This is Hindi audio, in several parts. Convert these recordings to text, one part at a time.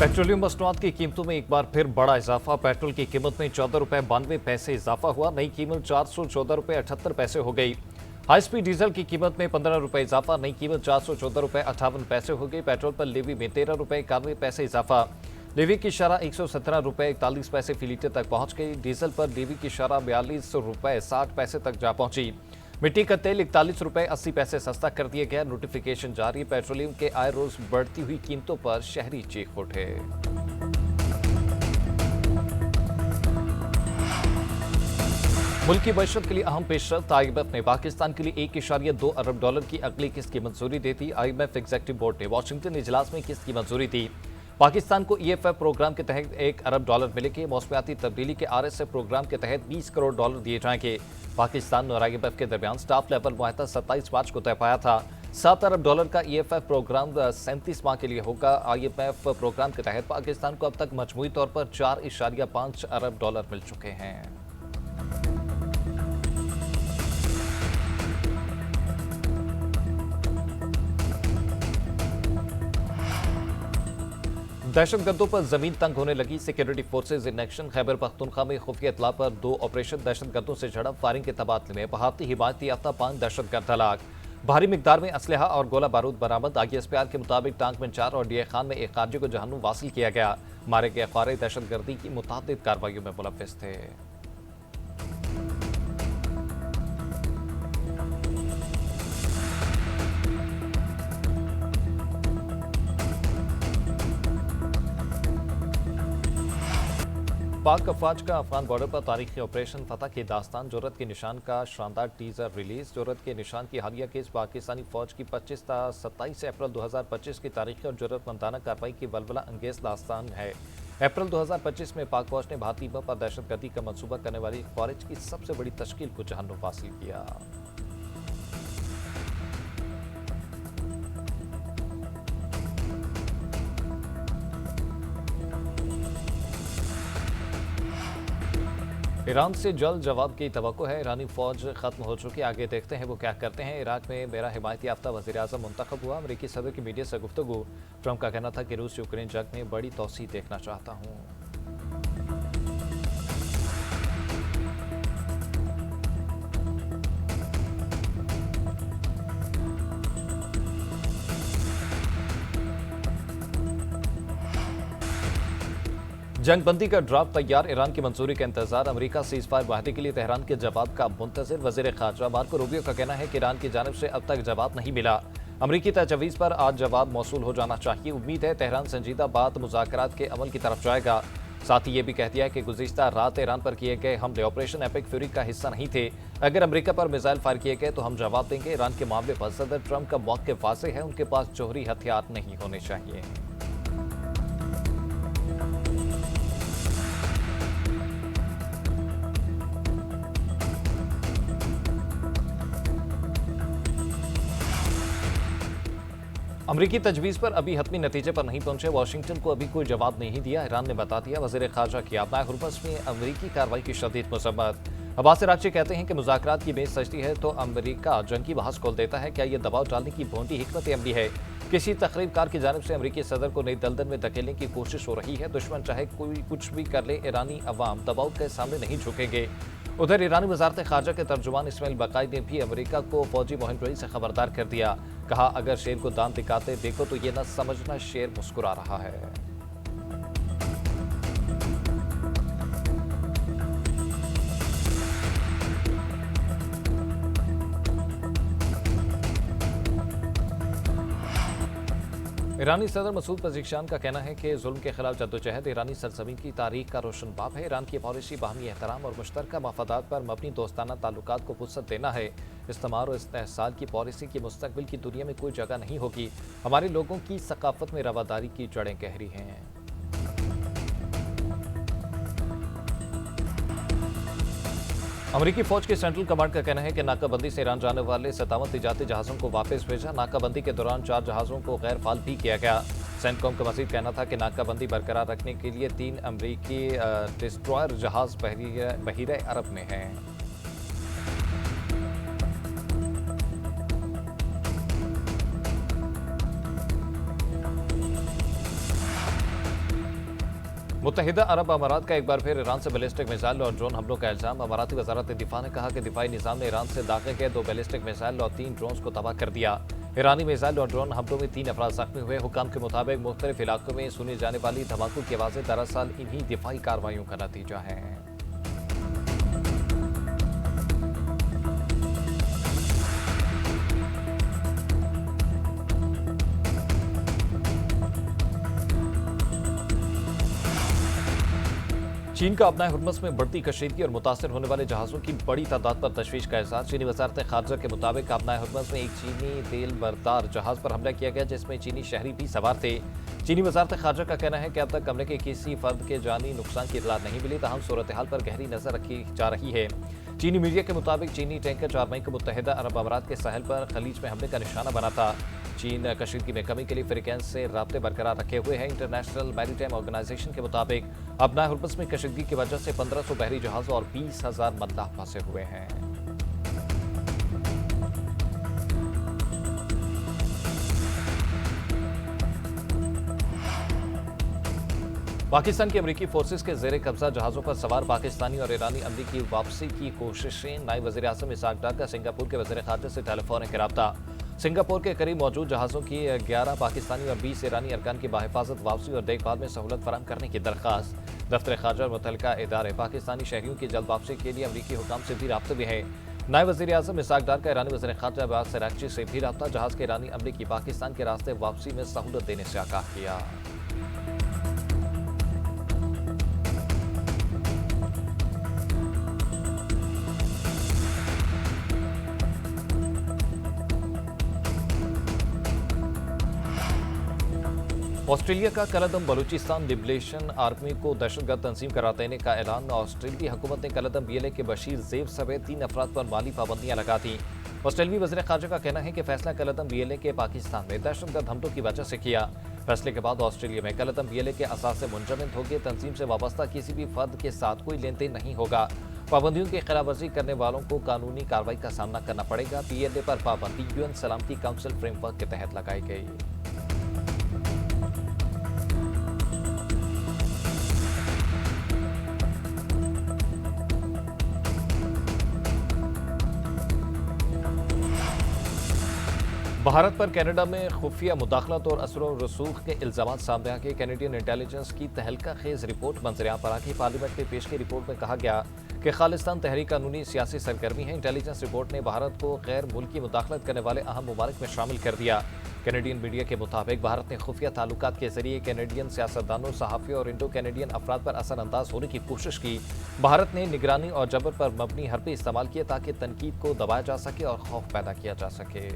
पेट्रोलियम मसनूआत की कीमतों में एक बार फिर बड़ा इजाफा। पेट्रोल की कीमत में 14 रुपए 92 पैसे इजाफा हुआ। नई कीमत 414 रुपए 78 पैसे हो गई। हाई स्पीड डीजल की कीमत में 15 रुपए इजाफा। नई कीमत 414 रुपए 58 पैसे हो गई। पेट्रोल पर लेवी में 13 रुपए 91 पैसे इजाफा। लेवी की शरह 117 रुपए 41 पैसे फी लीटर तक पहुंच गई। डीजल पर लेवी की शरह 42 रुपए 60 पैसे तक जा पहुंची। मिट्टी का तेल 41 रुपए 80 पैसे सस्ता कर दिया गया। नोटिफिकेशन जारी। पेट्रोलियम के आए रोज बढ़ती हुई कीमतों पर शहरी चीख उठे। मुल्क की मईशत के लिए अहम पेशरफ्त। IMF ने पाकिस्तान के लिए $1.2 अरब की अगली किस्त की मंजूरी दे दी। IMF एग्जीक्यूटिव बोर्ड ने वाशिंगटन इजलास में किस्त की मंजूरी दी। पाकिस्तान को EFF प्रोग्राम के तहत $1 अरब मिलेंगे। मौसमियाती तब्दीली के RSF प्रोग्राम के तहत $20 करोड़ दिए जाएंगे। पाकिस्तान और IMF के दरमियान स्टाफ लेवल मुआहदा 27 मार्च को तय पाया था। $7 अरब का EFF प्रोग्राम 37 माह के लिए होगा। IMF प्रोग्राम के तहत पाकिस्तान को अब तक मजमूई तौर पर $4.5 अरब मिल चुके हैं। दहशतगर्दों पर जमीन तंग होने लगी। Security forces in action. Khyber Pakhtunkhwa में खुफिया इत्तला पर 2 ऑपरेशन। दहशतगर्दों से झड़प। फायरिंग के तबादले में भारतीय हिमायती याफ्ता 5 दहशतगर्द हलाक। भारी मिकदार में असलहा और गोला बारूद बरामद। ISPR के मुताबिक टांक में 4 और डीए खान में एक खारजी को जहन्नुम वासिल किया गया। मारे गए ख्वारे दहशतगर्दी की मुतअद्दिद कार्रवाइयों में मुलव्विस थे। पाक अफवाज का अफगान बॉर्डर पर तारीखी ऑपरेशन फतह की दास्तान। जुर्रत के निशान का शानदार टीजर रिलीज। जुर्रत के निशान की हालिया केस पाकिस्तानी फौज की 25 से 27 अप्रैल 2025 की तारीखी और जुर्रतमंदाना कार्रवाई की वलवला अंगेज दास्तान है। अप्रैल 2025 में पाक फौज ने भारतीय पर दहशतगर्दी का मंसूबा करने वाली ख्वारिज की सबसे बड़ी तश्कील को जहन्नुम हासिल किया। ईरान से जल्द जवाब की तवक्को है। ईरानी फौज खत्म हो चुकी। आगे देखते हैं वो क्या करते हैं। इराक में मेरा हिमायती याफ्ता वज़ीर आज़म मुंतखब हुआ। अमेरिकी सदर की मीडिया से गुफ्तगू। ट्रंप का कहना था कि रूस यूक्रेन जंग में बड़ी तोसी देखना चाहता हूँ। जंगबंदी का ड्राफ्ट तैयार। ईरान की मंजूरी का इंतजार। अमेरिका सीजफायर माहदे के लिए तेहरान के जवाब का मुंतजिर। वजीर खारजा मार्को रूबियो का कहना है कि ईरान की जानिब से अब तक जवाब नहीं मिला। अमेरिकी तजवीज़ पर आज जवाब मौसूल हो जाना चाहिए। उम्मीद है तेहरान संजीदा बात मुज़ाकरात के अमल की तरफ जाएगा। साथ ही ये भी कह दिया है कि गुज़िश्ता रात ईरान पर किए गए हमले ऑपरेशन एपिक फ्यूरी का हिस्सा नहीं थे। अगर अमेरिका पर मिसाइल फायर किए गए तो हम जवाब देंगे। ईरान के मामले पर सदर ट्रंप का मौक़िफ़ वाज़ेह है। उनके पास जौहरी हथियार नहीं होने चाहिए। अमरीकी तजवीज़ पर अभी हतमी नतीजे पर नहीं पहुंचे। वाशिंगटन को अभी कोई जवाब नहीं दिया। ईरान ने बता दिया। वज़ीर ख़ारजा की अपना हुर्मस में अमरीकी कार्रवाई की शदीद मज़म्मत। अब्बास अराग़ची कहते हैं कि मुज़ाकरात की बेस सजती है तो अमरीका जंगी बहस खोल देता है। क्या यह दबाव डालने की भोंडी हिकमत अमली है? किसी तकरीबकार की जानिब से अमरीकी सदर को नई दलदल में धकेलने की कोशिश हो रही है। दुश्मन चाहे कोई कुछ भी कर ले, ईरानी अवाम दबाव के सामने नहीं झुकेंगे। उधर ईरानी वज़ारत ख़ारजा के तर्जुमान इस्माइल बकाई ने भी अमरीका को फौजी मुहिम से खबरदार कर दिया। कहा, अगर शेर को दांत दिखाते देखो तो ये न समझना शेर मुस्कुरा रहा है। ईरानी सदर मसूद पज़ेश्कियान का कहना है कि जुल्म के खिलाफ जद्दोजहद ईरानी सरजमीन की तारीख का रोशन बाब है। ईरान की पॉलिसी बाहमी एहतराम और मुश्तरका मफादात पर मबनी दोस्ताना ताल्लुकात को वुसअत देना है। इस्तेमार और इस्तेहसाल की पॉलिसी की मुस्तकबिल की दुनिया में कोई जगह नहीं होगी। हमारे लोगों की सकाफत में रवादारी की जड़ें गहरी हैं। अमरीकी फौज के सेंट्रल कमांड का कहना है कि नाकाबंदी से ईरान जाने वाले 57 तिजारती जहाज़ों को वापस भेजा। नाकाबंदी के दौरान 4 जहाज़ों को गैर फाल भी किया गया। सेंटकॉम का मजीद कहना था कि नाकाबंदी बरकरार रखने के लिए 3 अमरीकी डिस्ट्रॉयर जहाज़ बहीरे अरब में हैं। मुत्तहिदा अरब अमारात का एक बार फिर ईरान से बैलिस्टिक मिसाइल और ड्रोन हमलों का इल्जाम। अमाराती वजारत दिफा ने कहा कि दिफाई निज़ाम ने ईरान से दागे गए 2 बैलिस्टिक मिसाइल और 3 ड्रोन्स को तबाह कर दिया। ईरानी मिसाइल और ड्रोन हमलों में 3 अफराद जख्मी हुए। हुकाम के मुताबिक मुख्तलिफ इलाकों में सुनी जाने वाली धमाकों की आवाज़ें दरअसल इन्हीं दिफाई कार्रवाइयों का नतीजा है। चीन का अपना हुर्मुज़ में बढ़ती कशीदगी और मुतासर होने वाले जहाज़ों की बड़ी तादाद पर तशवीश का एहसास। चीनी वजारत खारजा के मुताबिक अपना हुर्मुज़ में एक चीनी तेल बरदार जहाज़ पर हमला किया गया जिसमें चीनी शहरी भी सवार थे। चीनी वजारत खारजा का कहना है कि अब तक हमले के किसी फर्द के जानी नुकसान की इतला नहीं मिली, ताहम सूरत हाल पर गहरी नजर रखी जा रही है। चीनी मीडिया के मुताबिक चीनी टैंकर 4 मई को मुत्तहिदा अरब अमारात के साहिल पर खलीज में हमले का निशाना बना था। चीन कशीदगी में कमी के लिए फिलीपींस से राब्ते बरकरार रखे हुए हैं। इंटरनेशनल मैरीटाइम ऑर्गेनाइजेशन के मुताबिक अपना हुर्मुज़ में कशीदगी की वजह से 1500 बहरी जहाज और 20,000 मल्लाह फंसे हुए हैं। पाकिस्तान की अमरीकी फोर्सेस के जेर कब्जा जहाज़ों पर सवार पाकिस्तानी और ईरानी अमली की वापसी की कोशिशें। नायब वज़ीर आज़म इसहाक डार का सिंगापुर के वज़ीर ख़ारजा से टेलीफोनिक राब्ता। सिंगापुर के करीब मौजूद जहाज़ों की 11 पाकिस्तानी और 20 ईरानी अरकान की बाहिफाजत वापसी और देखभाल में सहूलत फराहम करने की दरख्वास्त। दफ्तर ख़ारजा और मुतल्लिका इदारे पाकिस्तानी शहरियों की जल्द वापसी के लिए अमरीकी हुकाम से भी राब्ते में है। नायब वज़ीर आज़म इसहाक डार का ईरानी वज़ीर ख़ारजा अब्बास अराग़ची से भी राब्ता। जहाज़ के ईरानी अमले की पाकिस्तान के रास्ते वापसी में सहूलत देने से आगाह किया। ऑस्ट्रेलिया का कलदम बलूचिस्तान लिबरेशन आर्मी को दहशतगर्द तंजीम करार देने का ऐलान। ऑस्ट्रेलियाई हुकूमत ने कलदम बीएलए के बशीर ज़ेब समेत 3 अफराद पर माली पाबंदियां लगा दी। ऑस्ट्रेलियाई वज़ीर ख़ारजा का कहना है कि फैसला कलदम बीएलए के पाकिस्तान में दहशतगर्द हमलों की वजह से किया। फैसले के बाद ऑस्ट्रेलिया में कलदम बीएलए के असास से मुंजमद होकर तंजीम से वाबस्ता किसी भी फर्द के साथ कोई लेन देन नहीं होगा। पाबंदियों की खिलाफवर्जी करने वालों को कानूनी कार्रवाई का सामना करना पड़ेगा। बीएलए पर पाबंदी यूएन सलामती काउंसिल फ्रेमवर्क के तहत लगाई गई। भारत पर कनाडा में खुफिया मुदाखलत और असर व रसूख के इल्जाम सामने आ गए। कैनेडियन इंटेलिजेंस की तहलका खेज रिपोर्ट मंजरियां पर आके पार्लियामेंट में पेश की रिपोर्ट में कहा गया कि खालिस्तान तहरीक कानूनी सियासी सरगर्मी है। इंटेलिजेंस रिपोर्ट ने भारत को गैर मुल्की मुदाखलत करने वाले अहम ममालिक में शामिल कर दिया। कैनेडियन मीडिया के मुताबिक भारत ने खुफिया ताल्लुकात के जरिए कैनेडियन सियासतदानों, सहाफ़ियों और इंडो कैनेडियन अफराद पर असरअंदाज होने की कोशिश की। भारत ने निगरानी और जबर पर मबनी हरबे इस्तेमाल किए ताकि तनकीद को दबाया जा सके और खौफ पैदा किया जा सके।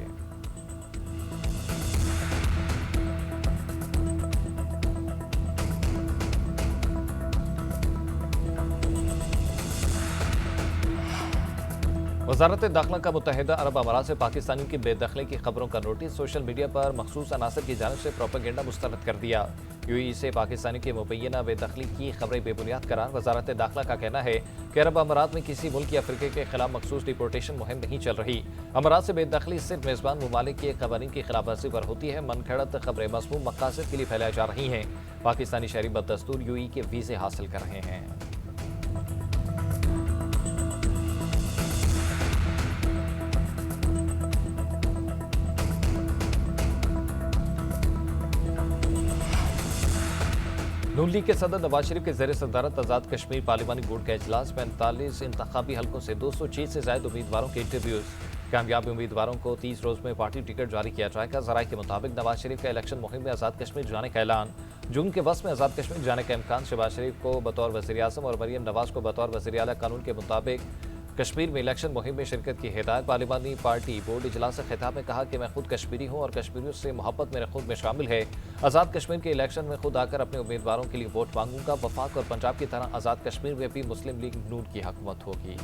वजारत दाखिला का मुत्तहिदा अरब अमारात से पाकिस्तानियों की बेदखली की खबरों का नोटिस। सोशल मीडिया पर मखसूस अनासर की जानिब से प्रोपेगेंडा मुस्तरद कर दिया। यूएई से पाकिस्तानी की मुबैना बेदखली की खबरें बेबुनियाद करार। वजारत दाखिला का कहना है कि अरब अमारात में किसी मुल्क या अफ्रीका के खिलाफ मखसूस डिपोर्टेशन मुहिम नहीं चल रही। अमारात से बेदखली सिर्फ मेज़बान ममालिक के कवानीन की खिलाफवर्जी पर होती है। मनगढ़ंत खबरें मज़मूम मकासद के लिए फैलाई जा रही हैं। पाकिस्तानी शहरी बदस्तूर यूएई के वीज़े हासिल कर रहे हैं। नून लीग के सदर नवाज शरीफ के ज़ेर सदारत आज़ाद कश्मीर पार्लिमानी बोर्ड का इजलास। 45 इंतखाबी हल्कों से 206 से ज्यादा उम्मीदवारों के इंटरव्यूज। कामयाब उम्मीदवारों को 30 रोज में पार्टी टिकट जारी किया जाएगा। ज़राए के मुताबिक नवाज शरीफ का इलेक्शन मुहिम में आज़ाद कश्मीर जाने का ऐलान। जून के वक्त में आज़ाद कश्मीर जाने का इम्कान। शहबाज शरीफ को बतौर वज़ीर आज़म और मरियम नवाज को बतौर वज़ीर आला कानून के मुताबिक कश्मीर में इलेक्शन मुहिम में शिरकत की हिदायत। पार्लिमानी पार्टी बोर्ड इजलास से खिताब में कहा कि मैं खुद कश्मीरी हूँ और कश्मीरियों से मोहब्बत मेरे खुद में शामिल है। आज़ाद कश्मीर के इलेक्शन में खुद आकर अपने उम्मीदवारों के लिए वोट मांगूंगा। वफाक और पंजाब की तरह आज़ाद कश्मीर में भी मुस्लिम लीग नून की हुकूमत होगी।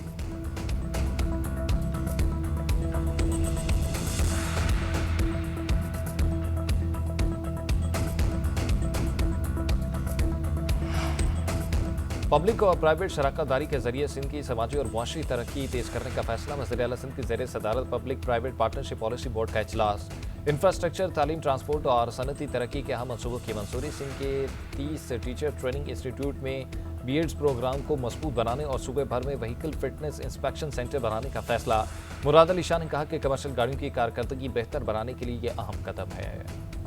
पब्लिक और प्राइवेट शराकतदारी के जरिए सिंध की समाजी और मुआशी तरक्की तेज करने का फैसला। वज़ीर आला सिंध की ज़ेर सदारत public private partnership policy board का इजलास। इंफ्रास्ट्रक्चर, तालीम, ट्रांसपोर्ट और सनती तरक्की के अहम मनसूबों की मंजूरी। सिंध के 30 टीचर ट्रेनिंग इंस्टीट्यूट में बीएड्स प्रोग्राम को मजबूत बनाने और सूबे भर में व्हीकल फिटनेस इंस्पेक्शन सेंटर बनाने का फैसला। मुराद अली शाह ने कहा कि कमर्शियल गाड़ियों की कारकर्दगी बेहतर बनाने के लिए ये अहम कदम है।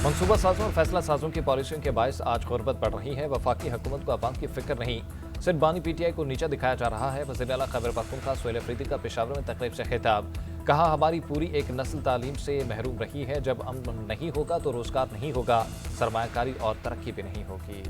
मनसूबा साजों और फैसला साजों की पॉलिसियों के बायस आज गुर्बत बढ़ रही है। वफाकी हुकूमत को अवाम की फिक्र नहीं, सिर्फ बानी पीटीआई को नीचा दिखाया जा रहा है। वज़ीर आला खैबर पख्तूनख्वा सुहेल अफरीदी का पेशावर में तकरीब से खिताब। कहा, हमारी पूरी एक नस्ल तालीम से महरूम रही है। जब अमन नहीं होगा तो रोजगार नहीं होगा, सरमायाकारी और तरक्की भी नहीं होगी।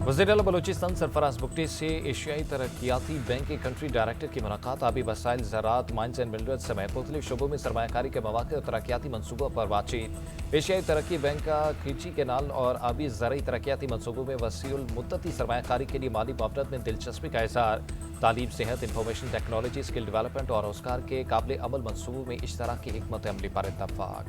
वज़ीर आला बलूचिस्तान सरफराज बुगटी से एशियाई तरक्याती बैंक के कंट्री डायरेक्टर की मुलाकात। आबी वसाइल, ज़राअत, माइंस एंड मिनरल्स समेत मुख्तलिफ शोबों में सरमायाकारी के मौके और तरक्याती मनसूबों पर बातचीत। एशियाई तरक्की बैंक का खींची कैनाल और आबी ज़राई तरक्याती मनसूबों में वसीउल मुद्दती सरमायाकारी के लिए माली मुआवनत में दिलचस्पी का इज़हार। तालीम, सेहत, इंफॉर्मेशन टेक्नोलॉजी, स्किल डेवलपमेंट और रोजगार के काबिल अमल मनसूबों में इश्तराक की हिकमत अमली पर इत्तफाक।